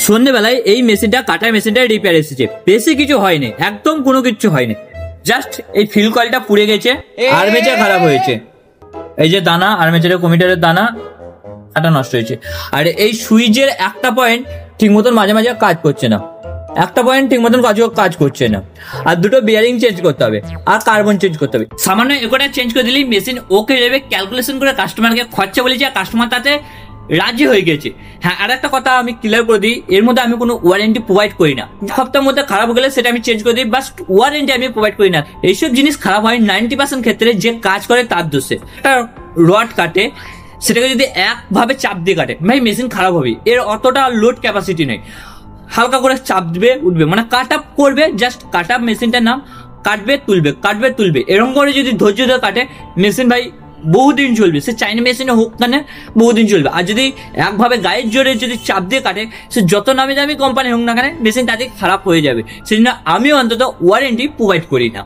সন্ধ্যেবেলায় এই মেশিনটা কাটার মেশিনটা রিপেয়ার এসেছে, বেশি কিছু হয়নি, একদম কোনো কিছু হয়নি, জাস্ট এই ফিল কয়েলটা পুড়ে গেছে, আর্মেচার খারাপ হয়েছে, এই যে দানা আর্মেচারের কমিটারের দানা এটা নষ্ট হয়েছে, আর এই সুইচের একটা পয়েন্ট ঠিক মতন মাঝে মাঝে কাজ করছে না, একটা পয়েন্ট ঠিক মতন কাজ করছে না, আর দুটো বিয়ারিং চেঞ্জ করতে হবে, আর কার্বন চেঞ্জ করতে হবে। সামান্য একটা চেঞ্জ করে দিলেই মেশিন ওকে যাবে। ক্যালকুলেশন করে কাস্টমারকে খরচা বলেছি, আর কাস্টমার তাতে রাজি হয়ে গেছে। হ্যাঁ, আর একটা কথা আমি ক্লিয়ার করে দিই, এর মধ্যে আমি কোনো ওয়ারেন্টি প্রোভাইড করি না। সপ্তাহের মধ্যে খারাপ গেলে সেটা আমি চেঞ্জ করে দিই, বাস ওয়ারেন্টি আমি প্রোভাইড করি না। এইসব জিনিস খারাপ হয় 90% ক্ষেত্রে যে কাজ করে তার দোষে। একটা রড কাটে, সেটাকে যদি একভাবে চাপ দিয়ে কাটে, ভাই মেশিন খারাপ হবে, এর অতটা লোড ক্যাপাসিটি নেই। হালকা করে চাপ দিবে উঠবে, মানে কাট আপ করবে, জাস্ট কাট আপ মেশিনটার নাম, কাটবে তুলবে, এরকম করে যদি ধৈর্য ধরে কাটে মেশিন ভাই বহুদিন চলবে। সে চাইনা মেশিনে হোক না, বহুদিন চলবে। আর যদি একভাবে গায়ের জোরে যদি চাপ দিয়ে কাটে, সে যত নামি দামি কোম্পানি হোক না কেন, মেশিন তাদের খারাপ হয়ে যাবে। সেজন্য আমিও অন্তত ওয়ারেন্টি প্রোভাইড করি না।